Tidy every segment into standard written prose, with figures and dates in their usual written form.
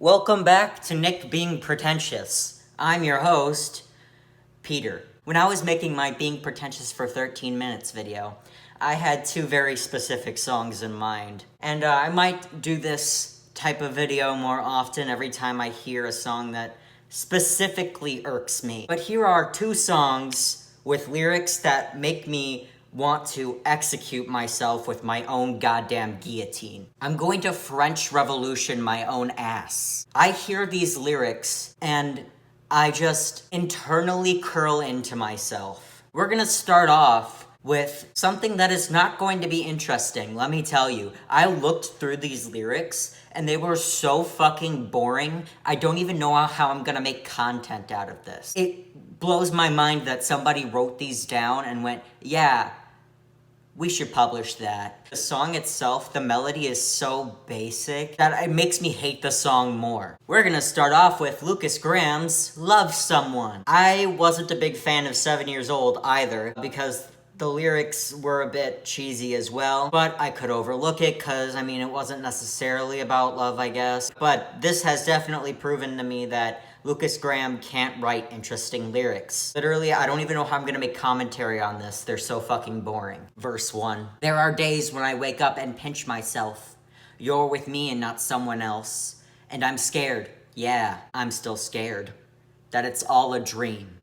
Welcome back to Nick Being Pretentious. I'm your host, Peter. When I was making my Being Pretentious for 13 Minutes video, I had two very specific songs in mind. And I might do this type of video more often every time I hear a song that specifically irks me. But here are two songs with lyrics that make me want to execute myself with my own goddamn guillotine. I'm going to French Revolution my own ass. I hear these lyrics and I just internally curl into myself. We're gonna start off with something that is not going to be interesting, let me tell you. I looked through these lyrics and they were so fucking boring, I don't even know how I'm gonna make content out of this. It blows my mind that somebody wrote these down and went, yeah, we should publish that. The song itself, the melody is so basic that it makes me hate the song more. We're gonna start off with Lukas Graham's Love Someone. I wasn't a big fan of 7 Years Old either because the lyrics were a bit cheesy as well, but I could overlook it because, it wasn't necessarily about love, I guess. But this has definitely proven to me that Lukas Graham can't write interesting lyrics. Literally, I don't even know how I'm gonna make commentary on this. They're so fucking boring. Verse 1. There are days when I wake up and pinch myself. You're with me and not someone else. And I'm scared. Yeah, I'm still scared. That it's all a dream.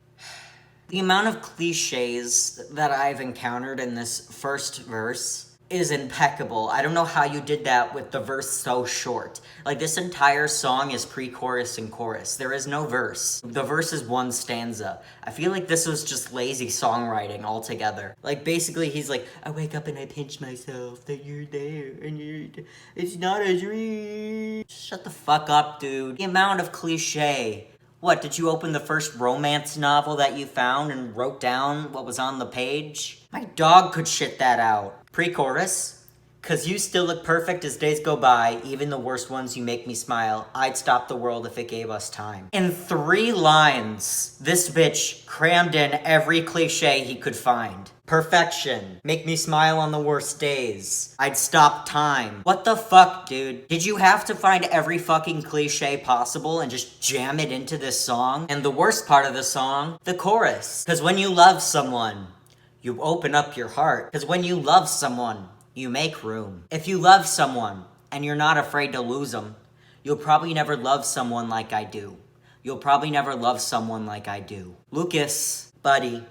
The amount of cliches that I've encountered in this first verse is impeccable. I don't know how you did that with the verse so short. Like, this entire song is pre-chorus and chorus. There is no verse. The verse is one stanza. I feel like this was just lazy songwriting altogether. Like, basically, he's like, I wake up and I pinch myself that you're there and it's not a dream. Shut the fuck up, dude. The amount of cliche. What, did you open the first romance novel that you found and wrote down what was on the page? My dog could shit that out. Pre-chorus, 'cause you still look perfect as days go by, even the worst ones you make me smile. I'd stop the world if it gave us time. In 3 lines, this bitch crammed in every cliche he could find. Perfection. Make me smile on the worst days. I'd stop time. What the fuck, dude? Did you have to find every fucking cliche possible and just jam it into this song? And the worst part of the song, the chorus. 'Cause when you love someone, you open up your heart. 'Cause when you love someone, you make room. If you love someone and you're not afraid to lose them, you'll probably never love someone like I do. You'll probably never love someone like I do. Lukas, buddy,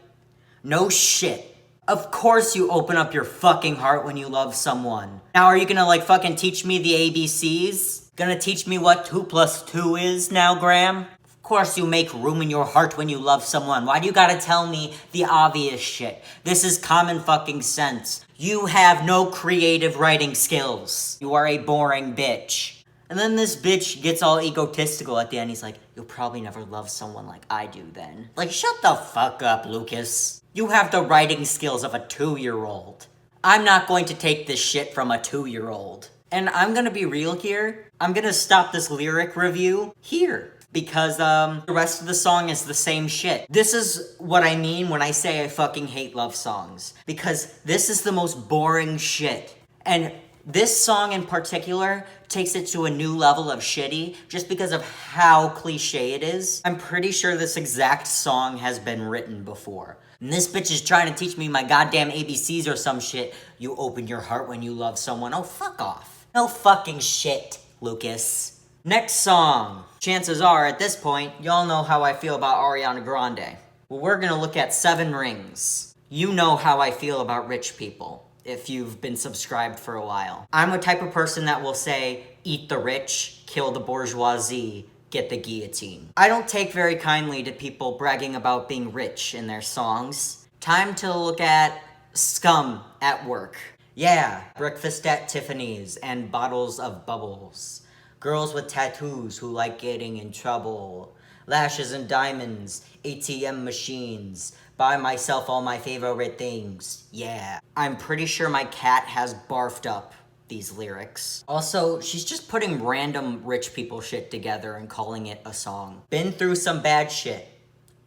no shit. Of course you open up your fucking heart when you love someone. Now are you gonna fucking teach me the ABCs? Gonna teach me what 2 plus 2 is now, Graham? Of course you make room in your heart when you love someone. Why do you gotta tell me the obvious shit? This is common fucking sense. You have no creative writing skills. You are a boring bitch. And then this bitch gets all egotistical at the end. He's like, you'll probably never love someone like I do then. Like, shut the fuck up, Lukas. You have the writing skills of a 2-year-old. I'm not going to take this shit from a 2-year-old. And I'm gonna be real here. I'm gonna stop this lyric review here. Because the rest of the song is the same shit. This is what I mean when I say I fucking hate love songs. Because this is the most boring shit. And this song in particular takes it to a new level of shitty just because of how cliche it is. I'm pretty sure this exact song has been written before. And this bitch is trying to teach me my goddamn ABCs or some shit. You open your heart when you love someone. Oh, fuck off. No fucking shit, Lukas. Next song. Chances are, at this point, y'all know how I feel about Ariana Grande. Well, we're gonna look at 7 Rings. You know how I feel about rich people, if you've been subscribed for a while. I'm a type of person that will say, eat the rich, kill the bourgeoisie, get the guillotine. I don't take very kindly to people bragging about being rich in their songs. Time to look at scum at work. Yeah, breakfast at Tiffany's and bottles of bubbles. Girls with tattoos who like getting in trouble. Lashes and diamonds, ATM machines. Buy myself all my favorite things. Yeah. I'm pretty sure my cat has barfed up these lyrics. Also, she's just putting random rich people shit together and calling it a song. Been through some bad shit.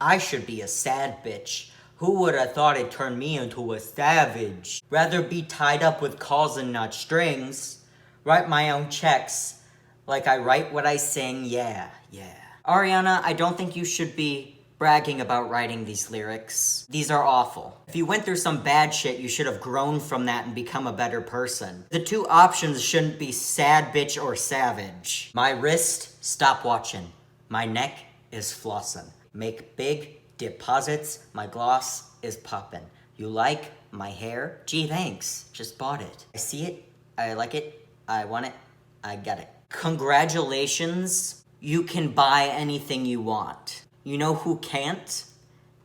I should be a sad bitch. Who would have thought it turned me into a savage? Rather be tied up with calls and not strings. Write my own checks. Like I write what I sing, yeah. Ariana, I don't think you should be bragging about writing these lyrics. These are awful. If you went through some bad shit, you should have grown from that and become a better person. The two options shouldn't be sad bitch or savage. My wrist, stop watching. My neck is flossing. Make big deposits, my gloss is poppin'. You like my hair? Gee, thanks. Just bought it. I see it, I like it, I want it, I got it. Congratulations, you can buy anything you want. You know who can't?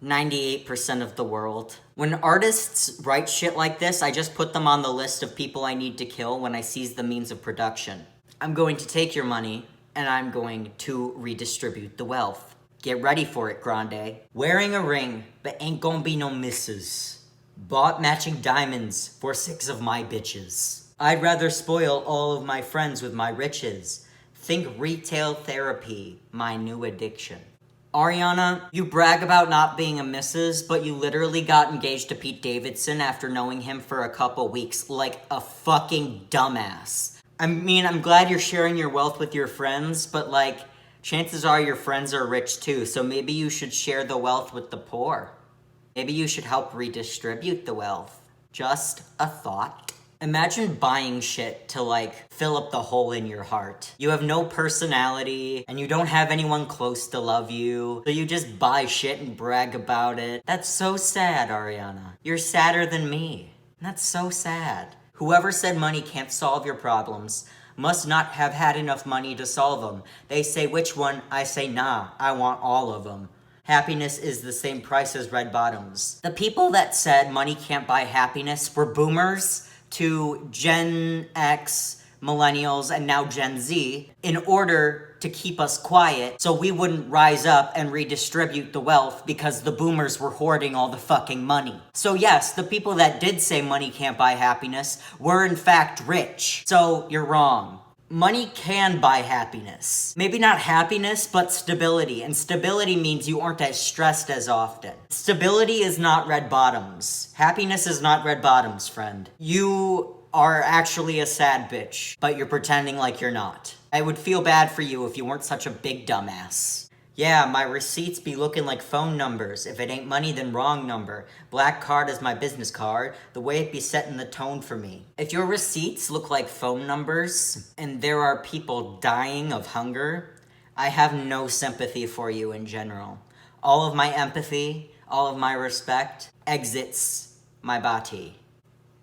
98% of the world. When artists write shit like this, I just put them on the list of people I need to kill when I seize the means of production. I'm going to take your money, and I'm going to redistribute the wealth. Get ready for it, Grande. Wearing a ring, but ain't gonna be no misses. Bought matching diamonds for 6 of my bitches. I'd rather spoil all of my friends with my riches. Think retail therapy, my new addiction. Ariana, you brag about not being a missus, but you literally got engaged to Pete Davidson after knowing him for a couple weeks, like a fucking dumbass. I mean, I'm glad you're sharing your wealth with your friends, but like, chances are your friends are rich too, so maybe you should share the wealth with the poor. Maybe you should help redistribute the wealth. Just a thought. Imagine buying shit to like fill up the hole in your heart. You have no personality and you don't have anyone close to love you, so you just buy shit and brag about it. That's so sad, Ariana. You're sadder than me. That's so sad. Whoever said money can't solve your problems must not have had enough money to solve them. They say which one, I say nah, I want all of them. Happiness is the same price as red bottoms. The people that said money can't buy happiness were boomers to Gen X, millennials, and now Gen Z in order to keep us quiet so we wouldn't rise up and redistribute the wealth because the boomers were hoarding all the fucking money. So yes, the people that did say money can't buy happiness were in fact rich. So you're wrong. Money can buy happiness. Maybe not happiness, but stability. And stability means you aren't as stressed as often. Stability is not red bottoms. Happiness is not red bottoms, friend. You are actually a sad bitch, but you're pretending like you're not. I would feel bad for you if you weren't such a big dumbass. Yeah, my receipts be looking like phone numbers. If it ain't money, then wrong number. Black card is my business card. The way it be setting the tone for me. If your receipts look like phone numbers, and there are people dying of hunger, I have no sympathy for you in general. All of my empathy, all of my respect, exits my body.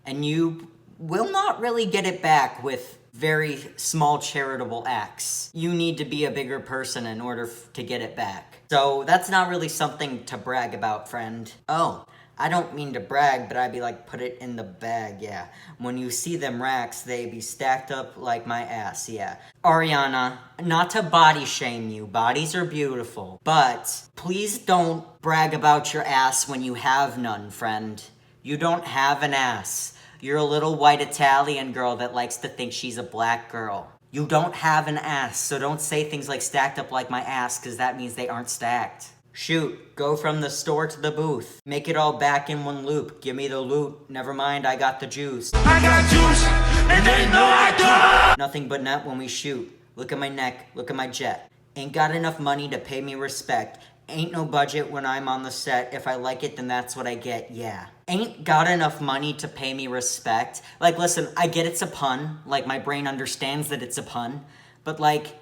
And you will not really get it back with very small charitable acts. You need to be a bigger person in order to get it back. So that's not really something to brag about, friend. Oh, I don't mean to brag, but I'd be like, put it in the bag, yeah. When you see them racks, they be stacked up like my ass, yeah. Ariana, not to body shame you, bodies are beautiful, but please don't brag about your ass when you have none, friend. You don't have an ass. You're a little white Italian girl that likes to think she's a black girl. You don't have an ass, so don't say things like stacked up like my ass, because that means they aren't stacked. Shoot, go from the store to the booth. Make it all back in one loop. Give me the loot. Never mind, I got the juice. I got juice, and they know I do. Nothing but net when we shoot. Look at my neck, look at my jet. Ain't got enough money to pay me respect. Ain't no budget when I'm on the set. If I like it, then that's what I get, yeah. Ain't got enough money to pay me respect. Like, listen, I get it's a pun. Like, my brain understands that it's a pun. But, like,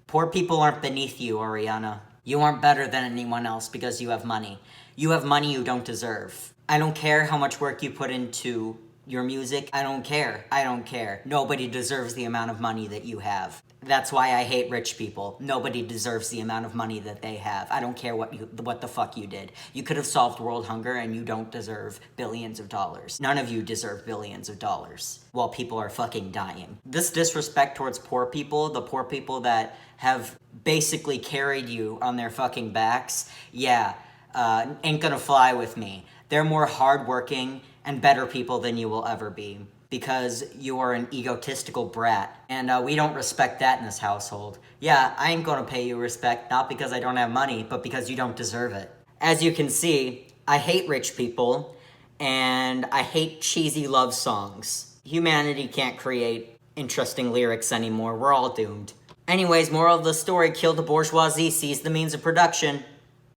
poor people aren't beneath you, Ariana. You aren't better than anyone else because you have money. You have money you don't deserve. I don't care how much work you put into your music. I don't care. I don't care. Nobody deserves the amount of money that you have. That's why I hate rich people. Nobody deserves the amount of money that they have. I don't care what the fuck you did. You could have solved world hunger and you don't deserve billions of dollars. None of you deserve billions of dollars while people are fucking dying. This disrespect towards poor people, the poor people that have basically carried you on their fucking backs, yeah, ain't gonna fly with me. They're more hardworking and better people than you will ever be. Because you are an egotistical brat. And we don't respect that in this household. Yeah, I ain't gonna pay you respect, not because I don't have money, but because you don't deserve it. As you can see, I hate rich people, and I hate cheesy love songs. Humanity can't create interesting lyrics anymore. We're all doomed. Anyways, moral of the story, kill the bourgeoisie, seize the means of production.